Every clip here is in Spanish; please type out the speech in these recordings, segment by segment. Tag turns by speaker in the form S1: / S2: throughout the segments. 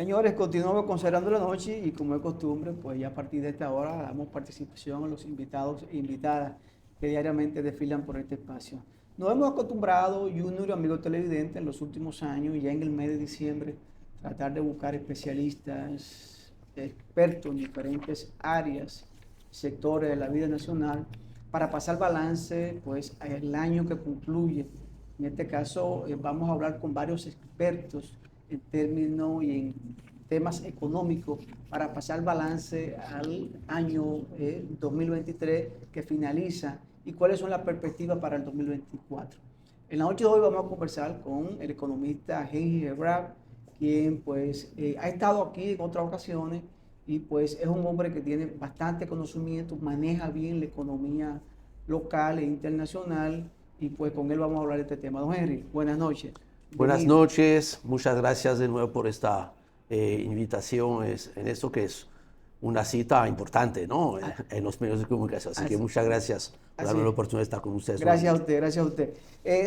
S1: Señores, continuamos con Cerrando la Noche y como es costumbre, pues ya a partir de esta hora damos participación a los invitados e invitadas que diariamente desfilan por este espacio. Nos hemos acostumbrado, Junior, amigo televidente, en los últimos años, ya en el mes de diciembre, tratar de buscar especialistas, expertos en diferentes áreas, sectores de la vida nacional, para pasar balance, pues, el año que concluye. En este caso, vamos a hablar con varios expertos en términos y en temas económicos para pasar balance al año 2023 que finaliza y cuáles son las perspectivas para el 2024. En la noche de hoy vamos a conversar con el economista Henry Hebrard, quien pues ha estado aquí en otras ocasiones y pues es un hombre que tiene bastante conocimiento, maneja bien la economía local e internacional y pues con él vamos a hablar de este tema. Don Henry, buenas noches.
S2: Buenas noches, muchas gracias de nuevo por esta invitación en esto que es una cita importante, ¿no? En los medios de comunicación. Así que muchas gracias por darme la oportunidad de estar con ustedes.
S1: Gracias a usted, gracias a usted.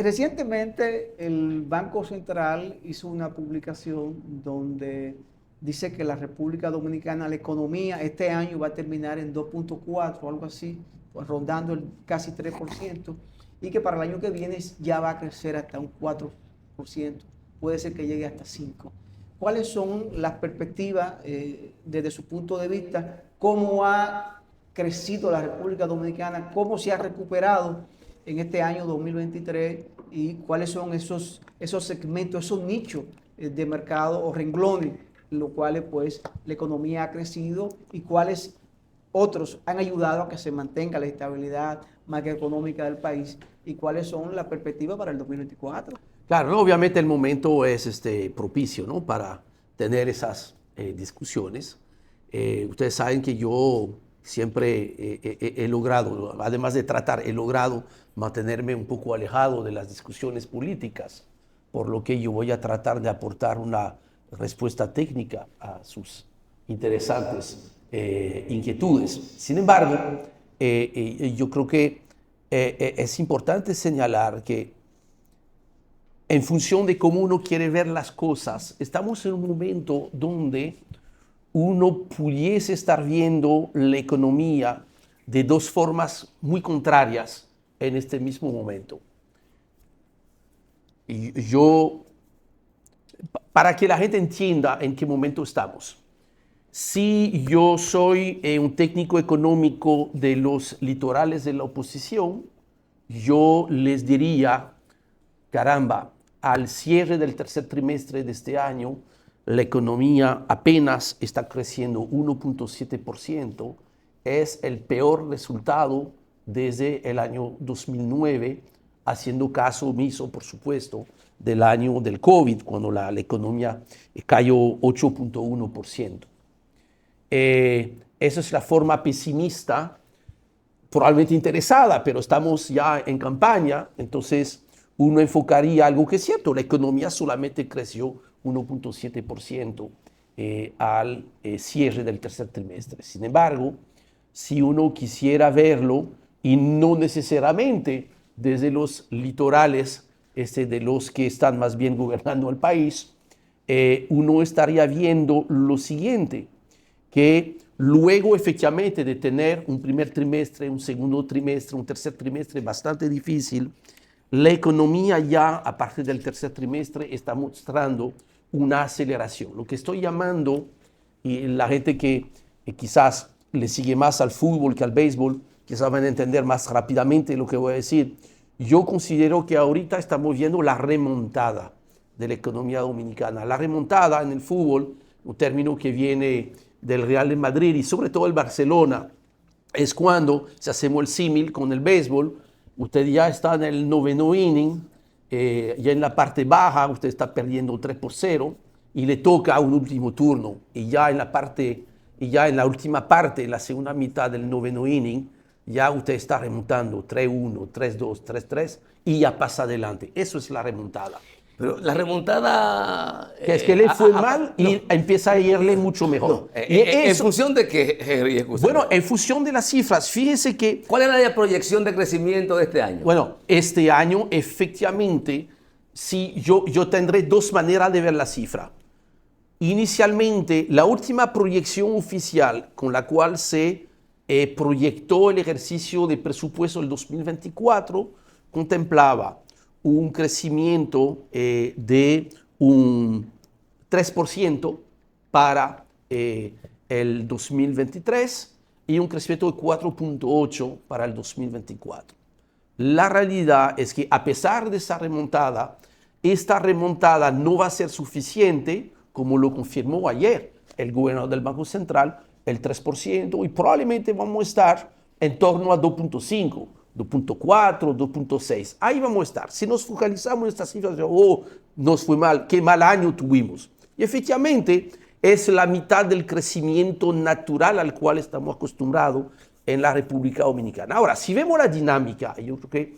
S1: Recientemente el Banco Central hizo una publicación donde dice que la República Dominicana, la economía este año va a terminar en 2.4 o algo así, pues rondando el casi 3%, y que para el año que viene ya va a crecer hasta un 4%, puede ser que llegue hasta 5%. ¿Cuáles son las perspectivas desde su punto de vista? ¿Cómo ha crecido la República Dominicana? ¿Cómo se ha recuperado en este año 2023? ¿Y cuáles son esos segmentos, esos nichos de mercado o renglones, en los cuales pues la economía ha crecido y cuáles otros han ayudado a que se mantenga la estabilidad macroeconómica del país y cuáles son las perspectivas para el 2024?
S2: Claro, ¿no? Obviamente el momento es propicio, ¿no? Para tener esas discusiones. Ustedes saben que yo siempre he logrado, además de tratar, he logrado mantenerme un poco alejado de las discusiones políticas, por lo que yo voy a tratar de aportar una respuesta técnica a sus interesantes inquietudes. Sin embargo, yo creo que es importante señalar que en función de cómo uno quiere ver las cosas, estamos en un momento donde uno pudiese estar viendo la economía de dos formas muy contrarias en este mismo momento. Y para que la gente entienda en qué momento estamos, si yo soy un técnico económico de los litorales de la oposición, yo les diría, caramba, al cierre del tercer trimestre de este año, la economía apenas está creciendo 1.7%. Es el peor resultado desde el año 2009, haciendo caso omiso, por supuesto, del año del COVID, cuando la economía cayó 8.1%. Esa es la forma pesimista, probablemente interesada, pero estamos ya en campaña, entonces uno enfocaría algo que es cierto, la economía solamente creció 1.7% al cierre del tercer trimestre. Sin embargo, si uno quisiera verlo, y no necesariamente desde los litorales de los que están más bien gobernando el país, uno estaría viendo lo siguiente, que luego efectivamente de tener un primer trimestre, un segundo trimestre, un tercer trimestre bastante difícil, la economía ya a partir del tercer trimestre está mostrando una aceleración. Lo que estoy llamando, y la gente que quizás le sigue más al fútbol que al béisbol, quizás van a entender más rápidamente lo que voy a decir. Yo considero que ahorita estamos viendo la remontada de la economía dominicana. La remontada en el fútbol, un término que viene del Real de Madrid y sobre todo el Barcelona, es cuando, si hacemos el símil con el béisbol, usted ya está en el noveno inning, ya en la parte baja, usted está perdiendo 3-0 y le toca un último turno. Y ya en la última parte, en la segunda mitad del noveno inning, ya usted está remontando 3-1, 3-2, 3-3 y ya pasa adelante. Eso es la remontada.
S3: Pero la remontada...
S2: Que es que le fue mal y empieza a irle mucho mejor.
S3: No, ¿en función de qué, Henry?
S2: Bueno, en función de las cifras, fíjese que...
S3: ¿Cuál era la proyección de crecimiento de este año?
S2: Bueno, este año efectivamente, yo tendré dos maneras de ver la cifra. Inicialmente, la última proyección oficial con la cual se proyectó el ejercicio de presupuesto del 2024 contemplaba un crecimiento de un 3% para el 2023 y un crecimiento de 4.8% para el 2024. La realidad es que a pesar de esta remontada no va a ser suficiente, como lo confirmó ayer el gobernador del Banco Central, el 3%, y probablemente vamos a estar en torno a 2.5, 2.4, 2.6. Ahí vamos a estar. Si nos focalizamos en estas cifras, nos fue mal, qué mal año tuvimos. Y efectivamente es la mitad del crecimiento natural al cual estamos acostumbrados en la República Dominicana. Ahora, si vemos la dinámica, yo creo que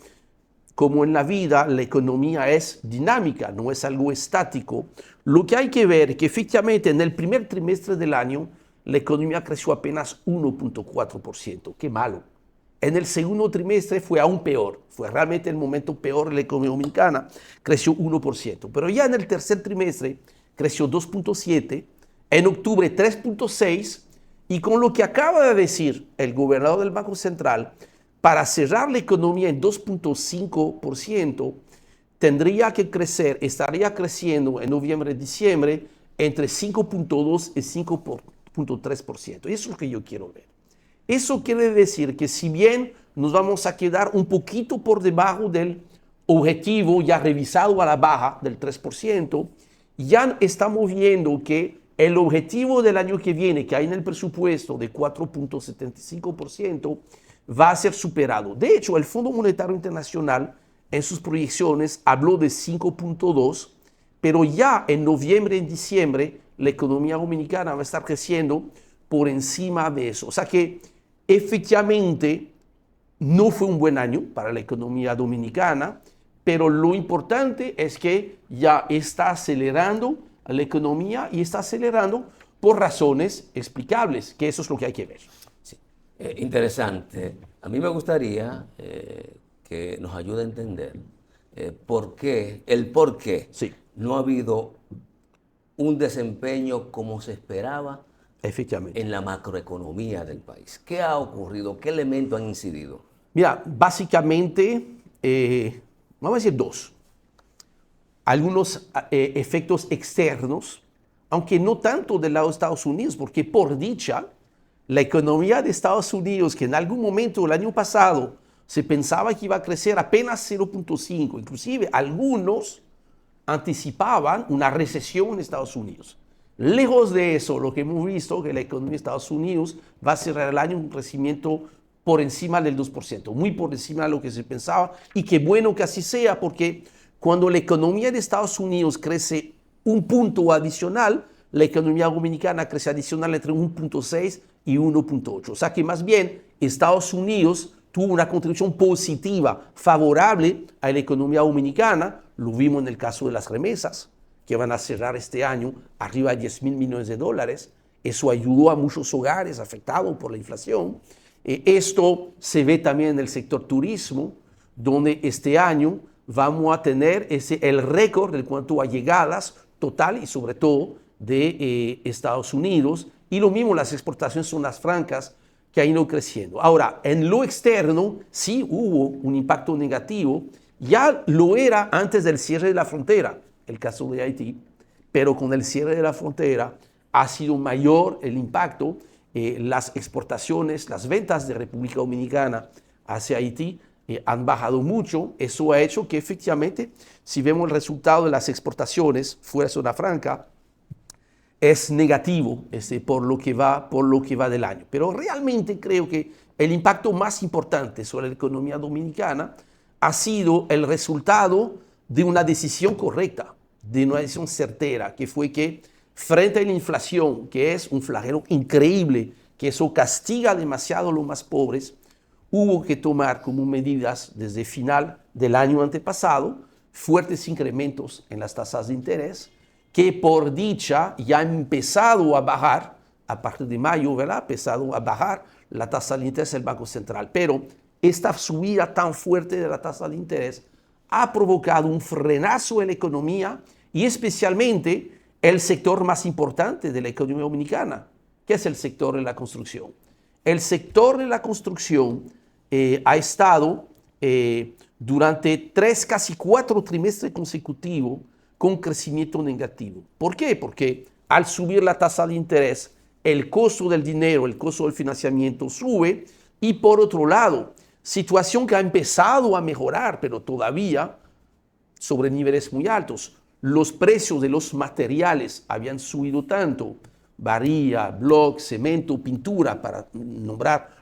S2: como en la vida, la economía es dinámica, no es algo estático. Lo que hay que ver es que efectivamente en el primer trimestre del año la economía creció apenas 1.4%. Qué malo. En el segundo trimestre fue aún peor. Fue realmente el momento peor de la economía dominicana. Creció 1%. Pero ya en el tercer trimestre creció 2.7%, en octubre 3.6%, y con lo que acaba de decir el gobernador del Banco Central, para cerrar la economía en 2.5%, tendría que crecer, estaría creciendo en noviembre y diciembre entre 5.2 y 5.3%. Y eso es lo que yo quiero ver. Eso quiere decir que si bien nos vamos a quedar un poquito por debajo del objetivo ya revisado a la baja del 3%, ya estamos viendo que el objetivo del año que viene, que hay en el presupuesto de 4.75%, va a ser superado. De hecho, el Fondo Monetario Internacional en sus proyecciones habló de 5.2, pero ya en noviembre y diciembre la economía dominicana va a estar creciendo por encima de eso. O sea que efectivamente no fue un buen año para la economía dominicana, pero lo importante es que ya está acelerando la economía y está acelerando por razones explicables, que eso es lo que hay que ver.
S3: Interesante. A mí me gustaría que nos ayude a entender por qué
S2: Sí.
S3: no ha habido un desempeño como se esperaba
S2: Efectivamente.
S3: en la macroeconomía del país. ¿Qué ha ocurrido? ¿Qué elementos han incidido?
S2: Mira, básicamente, vamos a decir dos. Algunos efectos externos, aunque no tanto del lado de Estados Unidos, porque por dicha, la economía de Estados Unidos, que en algún momento el año pasado se pensaba que iba a crecer apenas 0.5, inclusive algunos anticipaban una recesión en Estados Unidos. Lejos de eso, lo que hemos visto es que la economía de Estados Unidos va a cerrar el año un crecimiento por encima del 2%, muy por encima de lo que se pensaba, y qué bueno que así sea, porque cuando la economía de Estados Unidos crece un punto adicional, la economía dominicana crece adicional entre 1.6 y 1.8. O sea que más bien Estados Unidos tuvo una contribución positiva, favorable a la economía dominicana. Lo vimos en el caso de las remesas, que van a cerrar este año arriba de $10,000 millones. Eso ayudó a muchos hogares afectados por la inflación. Esto se ve también en el sector turismo, donde este año vamos a tener el récord en cuanto a llegadas total y sobre todo de Estados Unidos. Y lo mismo, las exportaciones son las francas que han ido creciendo. Ahora, en lo externo sí hubo un impacto negativo. Ya lo era antes del cierre de la frontera, el caso de Haití, pero con el cierre de la frontera ha sido mayor el impacto. Las exportaciones, las ventas de República Dominicana hacia Haití han bajado mucho. Eso ha hecho que efectivamente, si vemos el resultado de las exportaciones fuera de zona franca, es negativo por lo que va del año. Pero realmente creo que el impacto más importante sobre la economía dominicana ha sido el resultado de una decisión correcta, de una decisión certera, que fue que frente a la inflación, que es un flagelo increíble, que eso castiga demasiado a los más pobres, hubo que tomar como medidas desde final del año antepasado fuertes incrementos en las tasas de interés, que por dicha ya han empezado a bajar, a partir de mayo, ¿verdad? Ha empezado a bajar la tasa de interés del Banco Central. Pero esta subida tan fuerte de la tasa de interés ha provocado un frenazo en la economía y especialmente el sector más importante de la economía dominicana, que es el sector de la construcción. El sector de la construcción ha estado durante 3, casi 4 trimestres consecutivos con crecimiento negativo. ¿Por qué? Porque al subir la tasa de interés, el costo del dinero, el costo del financiamiento sube, y por otro lado, situación que ha empezado a mejorar, pero todavía sobre niveles muy altos. Los precios de los materiales habían subido tanto, varilla, bloc, cemento, pintura, para nombrar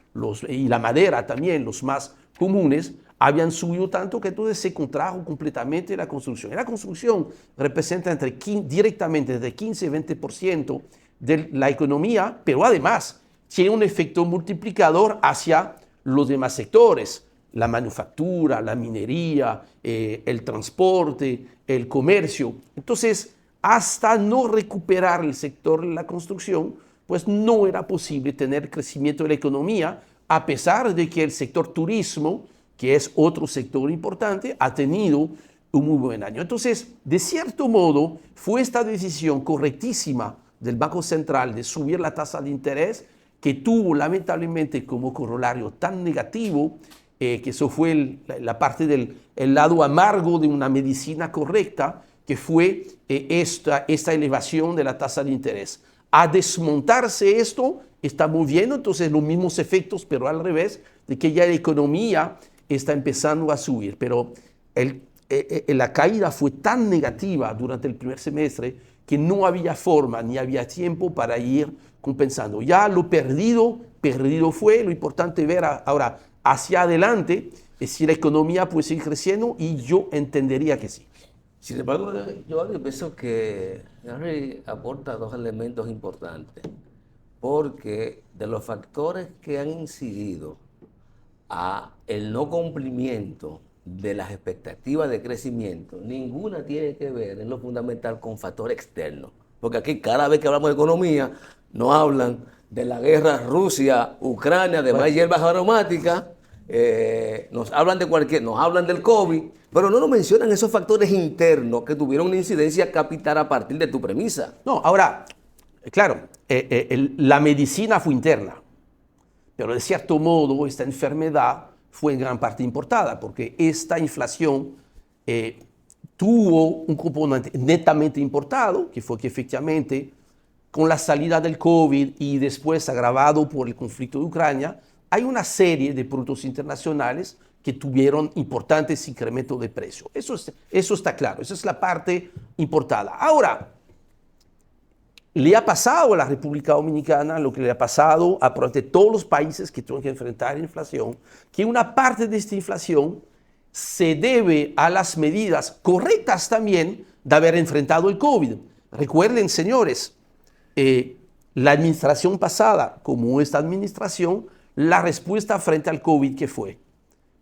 S2: y la madera también, los más comunes, habían subido tanto que entonces se contrajo completamente la construcción. Y la construcción representa directamente entre 15 y 20% de la economía, pero además tiene un efecto multiplicador hacia los demás sectores, la manufactura, la minería, el transporte, el comercio. Entonces, hasta no recuperar el sector de la construcción, pues no era posible tener crecimiento de la economía, a pesar de que el sector turismo, que es otro sector importante, ha tenido un muy buen año. Entonces, de cierto modo, fue esta decisión correctísima del Banco Central de subir la tasa de interés, que tuvo lamentablemente como corolario tan negativo, que eso fue la parte del lado amargo de una medicina correcta, que fue esta elevación de la tasa de interés. A desmontarse esto, estamos viendo entonces los mismos efectos, pero al revés, de que ya la economía está empezando a subir. Pero la caída fue tan negativa durante el primer semestre que no había forma ni había tiempo para ir compensando. Ya lo perdido fue. Lo importante ver ahora hacia adelante es si la economía puede seguir creciendo, y yo entendería que sí.
S3: Sin embargo, yo pienso que Henry aporta 2 elementos importantes, porque de los factores que han incidido a el no cumplimiento de las expectativas de crecimiento, ninguna tiene que ver en lo fundamental con factor externo. Porque aquí cada vez que hablamos de economía, nos hablan de la guerra Rusia-Ucrania, de más hierbas aromáticas, nos hablan del COVID, pero no nos mencionan esos factores internos que tuvieron una incidencia capital a partir de tu premisa.
S2: No, ahora, claro, la medicina fue interna, pero de cierto modo esta enfermedad fue en gran parte importada, porque esta inflación tuvo un componente netamente importado, que fue que efectivamente con la salida del COVID y después agravado por el conflicto de Ucrania, hay una serie de productos internacionales que tuvieron importantes incrementos de precio. Eso está claro, esa es la parte importada. Ahora, le ha pasado a la República Dominicana lo que le ha pasado a prácticamente todos los países que tienen que enfrentar inflación, que una parte de esta inflación se debe a las medidas correctas también de haber enfrentado el COVID. Recuerden, señores, la administración pasada, como esta administración, la respuesta frente al COVID, ¿qué fue?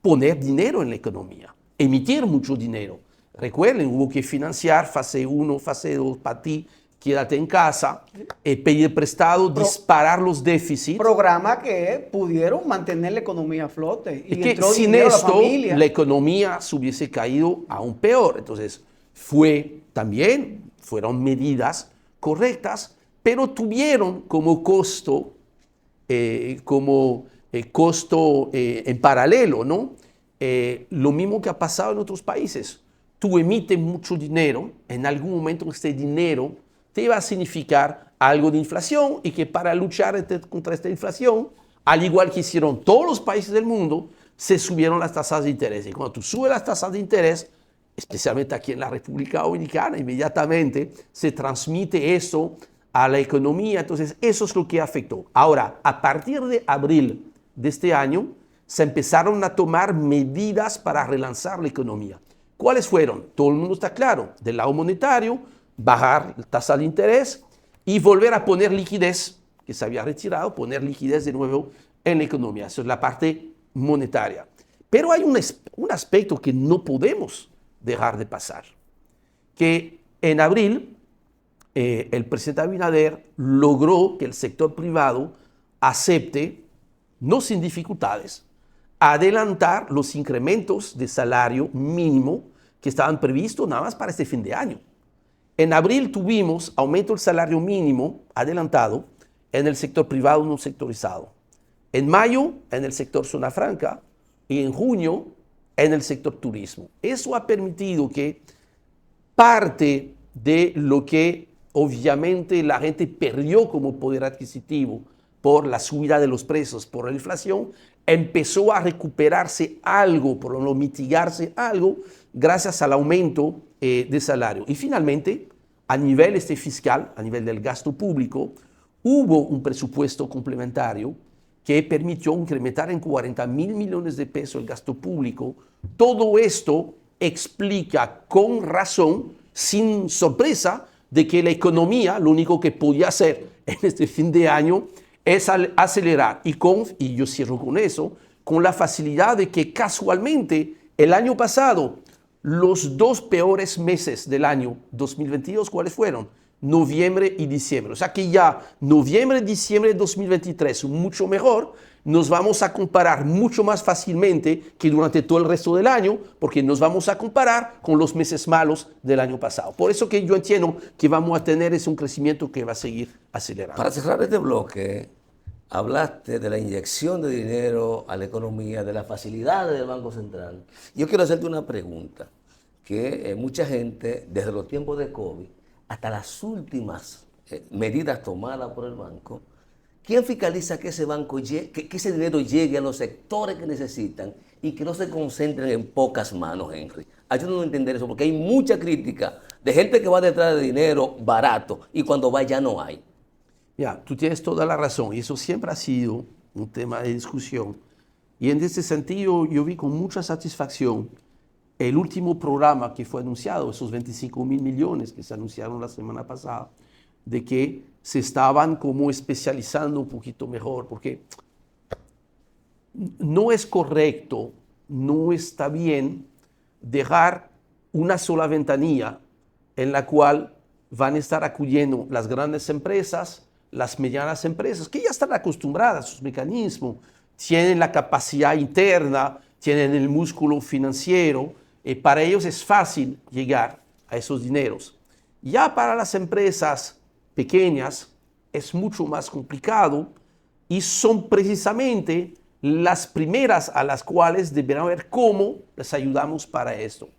S2: Poner dinero en la economía, emitir mucho dinero. Recuerden, hubo que financiar fase 1, fase 2, para ti, quédate en casa, pedir prestado, disparar los déficits.
S1: Programa que pudieron mantener la economía a flote.
S2: Y que sin esto la economía se hubiese caído aún peor. Entonces, fueron medidas correctas, pero tuvieron como costo, en paralelo, ¿no? Lo mismo que ha pasado en otros países. Tú emites mucho dinero, en algún momento este dinero te va a significar algo de inflación, y que para luchar contra esta inflación, al igual que hicieron todos los países del mundo, se subieron las tasas de interés. Y cuando tú subes las tasas de interés, especialmente aquí en la República Dominicana, inmediatamente se transmite eso a la economía. Entonces, eso es lo que afectó. Ahora, a partir de abril de este año, se empezaron a tomar medidas para relanzar la economía. ¿Cuáles fueron? Todo el mundo está claro. Del lado monetario, bajar la tasa de interés y volver a poner liquidez, que se había retirado, poner liquidez de nuevo en la economía. Eso es la parte monetaria. Pero hay un aspecto que no podemos dejar de pasar, que en abril el presidente Abinader logró que el sector privado acepte, no sin dificultades, adelantar los incrementos de salario mínimo que estaban previstos nada más para este fin de año. En abril tuvimos aumento del salario mínimo adelantado en el sector privado no sectorizado. En mayo, en el sector zona franca, y en junio, en el sector turismo. Eso ha permitido que parte de lo que obviamente la gente perdió como poder adquisitivo por la subida de los precios, por la inflación, empezó a recuperarse algo, por lo menos mitigarse algo, gracias al aumento de salario. Y finalmente, a nivel fiscal, a nivel del gasto público, hubo un presupuesto complementario que permitió incrementar en 40.000 millones de pesos el gasto público. Todo esto explica con razón, sin sorpresa, de que la economía lo único que podía hacer en este fin de año es acelerar. Y yo cierro con eso, con la facilidad de que casualmente el año pasado, los 2 peores meses del año 2022, ¿cuáles fueron? Noviembre y diciembre. O sea que ya noviembre y diciembre de 2023, mucho mejor, nos vamos a comparar mucho más fácilmente que durante todo el resto del año, porque nos vamos a comparar con los meses malos del año pasado. Por eso que yo entiendo que vamos a tener un crecimiento que va a seguir acelerando.
S3: Para cerrar este bloque, hablaste de la inyección de dinero a la economía, de las facilidades del Banco Central. Yo quiero hacerte una pregunta, que mucha gente, desde los tiempos de COVID, hasta las últimas medidas tomadas por el banco, ¿quién fiscaliza que ese banco que ese dinero llegue a los sectores que necesitan y que no se concentren en pocas manos, Henry? Ayúdanos a entender eso, porque hay mucha crítica de gente que va detrás de dinero barato y cuando va ya no hay.
S2: Ya, tú tienes toda la razón y eso siempre ha sido un tema de discusión. Y en ese sentido yo vi con mucha satisfacción el último programa que fue anunciado, esos 25.000 millones que se anunciaron la semana pasada, de que se estaban como especializando un poquito mejor, porque no es correcto, no está bien dejar una sola ventanilla en la cual van a estar acudiendo las grandes empresas, las medianas empresas, que ya están acostumbradas a sus mecanismos, tienen la capacidad interna, tienen el músculo financiero, para ellos es fácil llegar a esos dineros. Ya para las empresas pequeñas es mucho más complicado y son precisamente las primeras a las cuales deberán ver cómo les ayudamos para esto.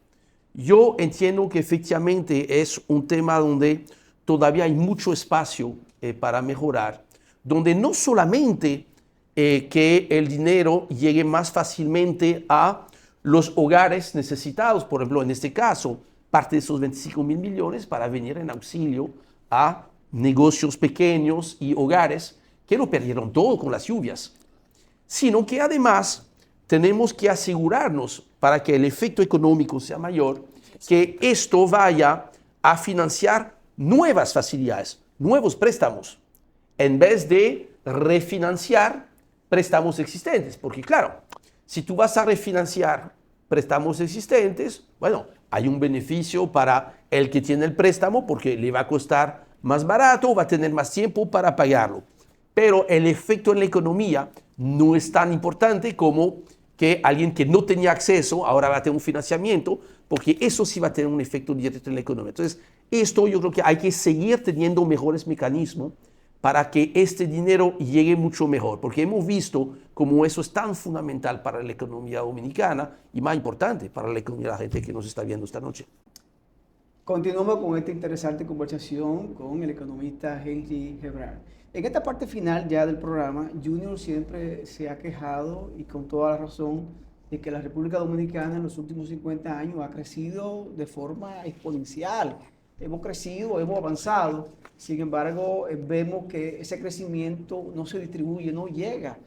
S2: Yo entiendo que efectivamente es un tema donde todavía hay mucho espacio para mejorar, donde no solamente que el dinero llegue más fácilmente a los hogares necesitados, por ejemplo, en este caso, parte de esos 25.000 millones para venir en auxilio a negocios pequeños y hogares que lo perdieron todo con las lluvias, sino que además tenemos que asegurarnos, para que el efecto económico sea mayor, que esto vaya a financiar nuevas facilidades, nuevos préstamos, en vez de refinanciar préstamos existentes. Porque claro, si tú vas a refinanciar préstamos existentes, bueno, hay un beneficio para el que tiene el préstamo porque le va a costar más barato, va a tener más tiempo para pagarlo. Pero el efecto en la economía no es tan importante como que alguien que no tenía acceso ahora va a tener un financiamiento, porque eso sí va a tener un efecto directo en la economía. Entonces, esto yo creo que hay que seguir teniendo mejores mecanismos para que este dinero llegue mucho mejor, porque hemos visto cómo eso es tan fundamental para la economía dominicana y más importante para la economía de la gente que nos está viendo esta noche.
S1: Continuamos con esta interesante conversación con el economista Henry Hebrard. En esta parte final ya del programa, Junior siempre se ha quejado, y con toda la razón, de que la República Dominicana en los últimos 50 años ha crecido de forma exponencial. Hemos crecido, hemos avanzado, sin embargo, vemos que ese crecimiento no se distribuye, no llega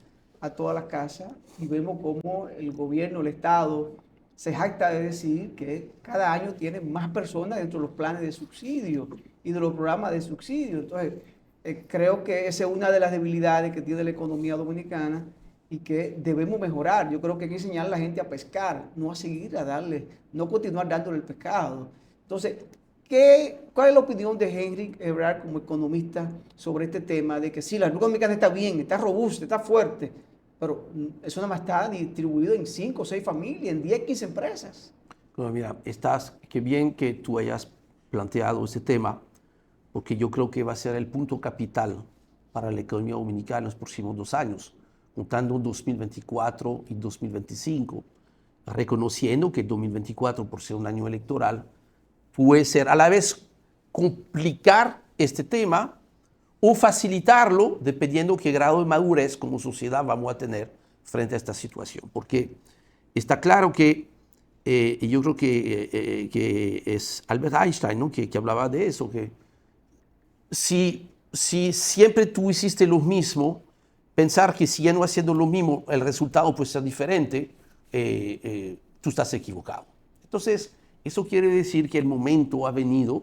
S1: a todas las casas, y vemos cómo el gobierno, el Estado, se jacta de decir que cada año tiene más personas dentro de los planes de subsidio y de los programas de subsidio. Entonces, creo que esa es una de las debilidades que tiene la economía dominicana y que debemos mejorar. Yo creo que hay que enseñar a la gente a pescar, no a seguir a darle, no continuar dándole el pescado. Entonces, ¿cuál es la opinión de Henry Hebrard como economista sobre este tema de que sí, la República Dominicana está bien, está robusta, está fuerte, pero eso nada más está distribuido en 5 o 6 familias, en 10, 15 empresas?
S2: Bueno, mira, qué bien que tú hayas planteado este tema, porque yo creo que va a ser el punto capital para la economía dominicana en los próximos 2 años, juntando 2024 y 2025, reconociendo que el 2024, por ser un año electoral, puede ser a la vez complicar este tema o facilitarlo dependiendo qué grado de madurez como sociedad vamos a tener frente a esta situación. Porque está claro que, y yo creo que es Albert Einstein, ¿no? que hablaba de eso, que si siempre tú hiciste lo mismo, pensar que siguiendo haciendo lo mismo el resultado puede ser diferente, tú estás equivocado. Entonces, eso quiere decir que el momento ha venido,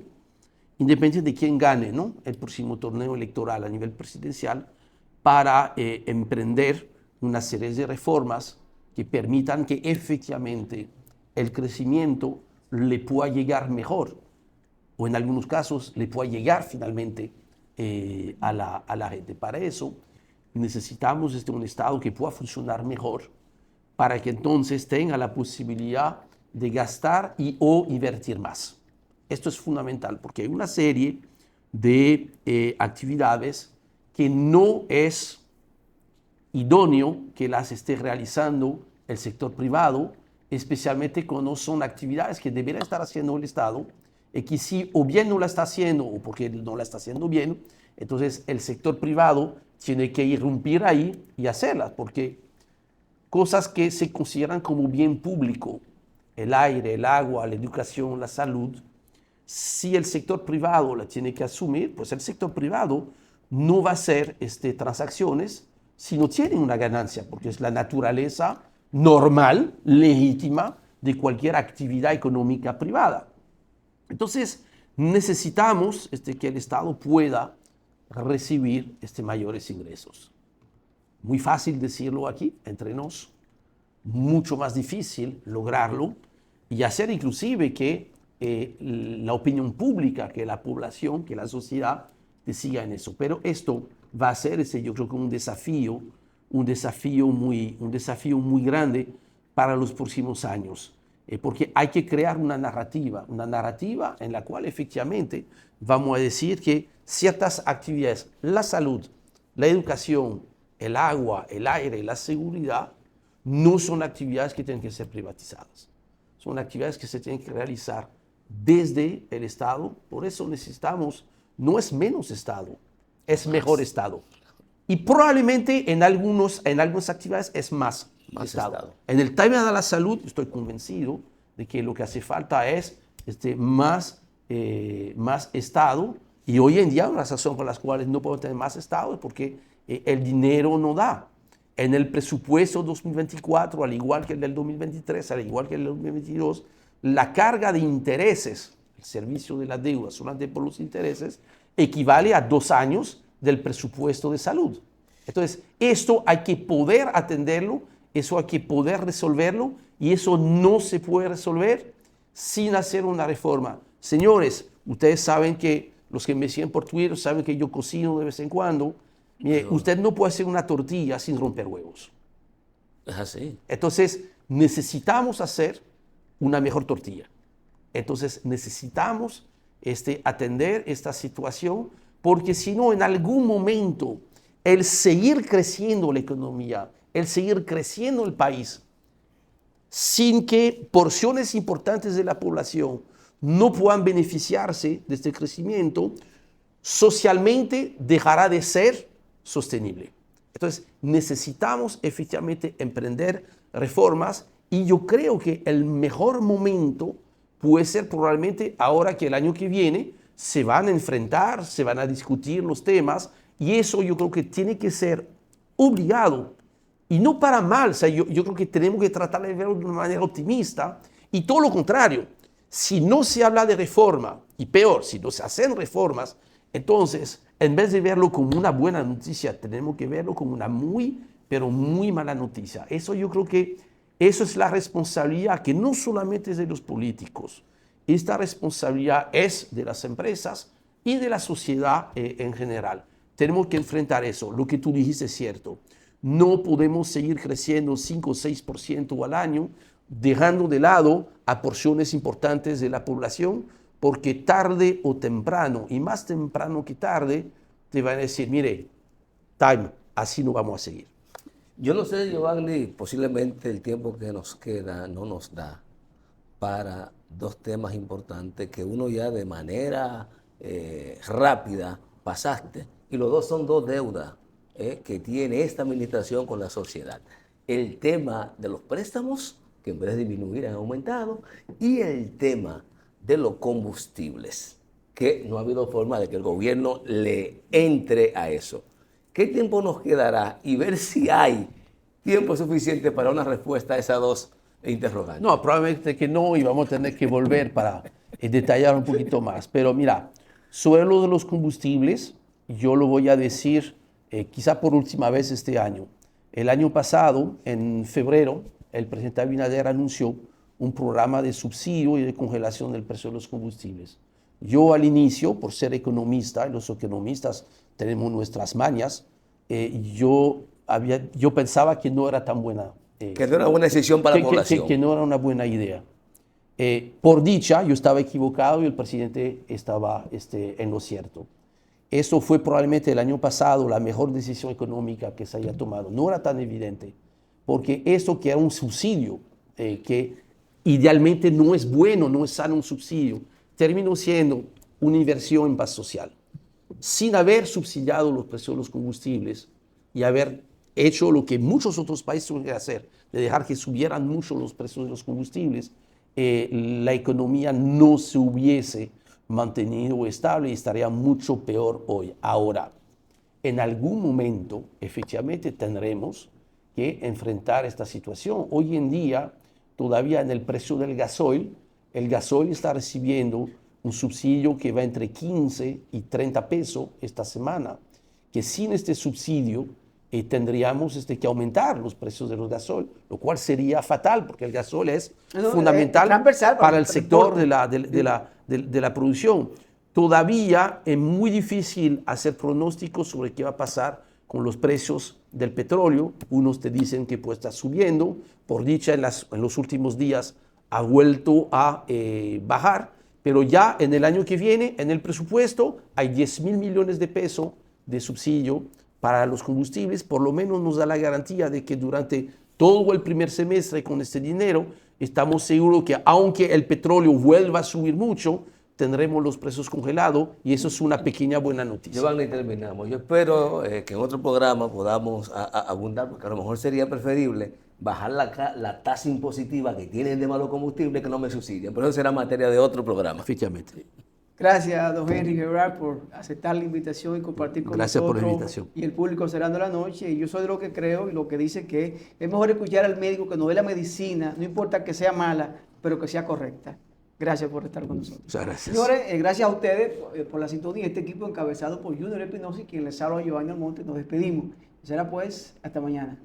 S2: independientemente de quién gane, ¿no?, el próximo torneo electoral a nivel presidencial, para emprender una serie de reformas que permitan que efectivamente el crecimiento le pueda llegar mejor, o en algunos casos le pueda llegar finalmente a la gente. Para eso necesitamos un Estado que pueda funcionar mejor, para que entonces tenga la posibilidad de gastar o invertir más. Esto es fundamental porque hay una serie de actividades que no es idóneo que las esté realizando el sector privado, especialmente cuando son actividades que debería estar haciendo el Estado, y que si o bien no la está haciendo o porque no la está haciendo bien, entonces el sector privado tiene que irrumpir ahí y hacerlas, porque cosas que se consideran como bien público, el aire, el agua, la educación, la salud, si el sector privado la tiene que asumir, pues el sector privado no va a hacer transacciones si no tiene una ganancia, porque es la naturaleza normal, legítima, de cualquier actividad económica privada. Entonces, necesitamos que el Estado pueda recibir mayores ingresos. Muy fácil decirlo aquí, entre nos, mucho más difícil lograrlo y hacer inclusive que la opinión pública, que la población, que la sociedad te siga en eso. Pero esto va a ser, yo creo que un desafío muy grande para los próximos años, porque hay que crear una narrativa en la cual efectivamente vamos a decir que ciertas actividades, la salud, la educación, el agua, el aire, la seguridad, no son actividades que tienen que ser privatizadas. Son actividades que se tienen que realizar desde el Estado. Por eso necesitamos, no es menos Estado, es mejor Estado. Y probablemente en algunas actividades es más Estado. En el tema de la salud, estoy convencido de que lo que hace falta es más Estado. Y hoy en día, una razón por las cuales no podemos tener más Estado es porque el dinero no da. En el presupuesto 2024, al igual que el del 2023, al igual que el del 2022, la carga de intereses, el servicio de la deuda solamente por los intereses, equivale a 2 años del presupuesto de salud. Entonces, esto hay que poder atenderlo, eso hay que poder resolverlo, y eso no se puede resolver sin hacer una reforma. Señores, ustedes saben que, los que me siguen por Twitter saben que yo cocino de vez en cuando. Mire, usted no puede hacer una tortilla sin romper huevos.
S3: Es así.
S2: Entonces, necesitamos hacer una mejor tortilla. Entonces, necesitamos atender esta situación, porque si no, en algún momento, el seguir creciendo la economía, el seguir creciendo el país, sin que porciones importantes de la población no puedan beneficiarse de este crecimiento, socialmente dejará de ser sostenible. Entonces, necesitamos efectivamente emprender reformas, y yo creo que el mejor momento puede ser probablemente ahora, que el año que viene se van a enfrentar, se van a discutir los temas, y eso yo creo que tiene que ser obligado, y no para mal. O sea, yo creo que tenemos que tratar de verlo de una manera optimista, y todo lo contrario. Si no se habla de reforma, y peor, si no se hacen reformas, entonces, en vez de verlo como una buena noticia, tenemos que verlo como una pero muy mala noticia. Eso yo creo que eso es la responsabilidad, que no solamente es de los políticos. Esta responsabilidad es de las empresas y de la sociedad en general. Tenemos que enfrentar eso. Lo que tú dijiste es cierto. No podemos seguir creciendo 5 o 6% al año, dejando de lado a porciones importantes de la población, porque tarde o temprano, y más temprano que tarde, te van a decir, mire, time, así no vamos a seguir.
S3: Yo no sé, Giovanni, posiblemente el tiempo que nos queda no nos da para dos temas importantes que uno ya de manera rápida pasaste, y los dos son dos deudas que tiene esta administración con la sociedad. El tema de los préstamos, que en vez de disminuir han aumentado, y el tema de los combustibles, que no ha habido forma de que el gobierno le entre a eso. ¿Qué tiempo nos quedará? Y ver si hay tiempo suficiente para una respuesta a esas dos interrogantes.
S2: No, probablemente que no, y vamos a tener que volver para detallar un poquito más. Pero mira, sobre lo de los combustibles, yo lo voy a decir quizá por última vez este año. El año pasado, en febrero, el presidente Abinader anunció un programa de subsidio y de congelación del precio de los combustibles. Yo al inicio, por ser economista, y los economistas tenemos nuestras mañas, yo pensaba que no era tan buena.
S3: Que no era una decisión para la población.
S2: Que no era una buena idea. Por dicha, yo estaba equivocado y el presidente estaba en lo cierto. Eso fue probablemente el año pasado la mejor decisión económica que se haya tomado. No era tan evidente, porque esto que era un subsidio, que idealmente no es bueno, no es sano un subsidio, terminó siendo una inversión en paz social. Sin haber subsidiado los precios de los combustibles y haber hecho lo que muchos otros países suelen hacer, de dejar que subieran mucho los precios de los combustibles, la economía no se hubiese mantenido estable y estaría mucho peor hoy. Ahora, en algún momento, efectivamente, tendremos que enfrentar esta situación. Hoy en día, todavía en el precio del gasoil, el gasoil está recibiendo un subsidio que va entre 15 y 30 pesos esta semana, que sin este subsidio tendríamos que aumentar los precios de los gasoil, lo cual sería fatal porque el gasoil es fundamental para el sector de la producción. Todavía es muy difícil hacer pronósticos sobre qué va a pasar con los precios del petróleo. Unos te dicen que puede estar subiendo, por dicha en los últimos días ha vuelto a bajar, pero ya en el año que viene, en el presupuesto, hay 10.000 millones de pesos de subsidio para los combustibles. Por lo menos nos da la garantía de que durante todo el primer semestre con este dinero estamos seguros que aunque el petróleo vuelva a subir mucho, tendremos los precios congelados y eso es una pequeña buena noticia.
S3: Giovanni, terminamos. Yo espero que en otro programa podamos abundar, porque a lo mejor sería preferible bajar la tasa impositiva que tienen de malos combustibles que no me subsidian. Pero eso será materia de otro programa.
S2: Efectivamente.
S1: Gracias, don Henry Gerard, por aceptar la invitación y compartir con
S2: Gracias
S1: nosotros.
S2: por la invitación.
S1: Y el público cerrando la noche. Y yo soy de lo que creo y lo que dice que es mejor escuchar al médico que nos dé la medicina, no importa que sea mala, pero que sea correcta. Gracias por estar con nosotros.
S2: Muchas gracias.
S1: Señores, gracias a ustedes por la sintonía. Este equipo encabezado por Junior Espinosa y quien les habla, Giovanni Almonte. Nos despedimos. Será pues, hasta mañana.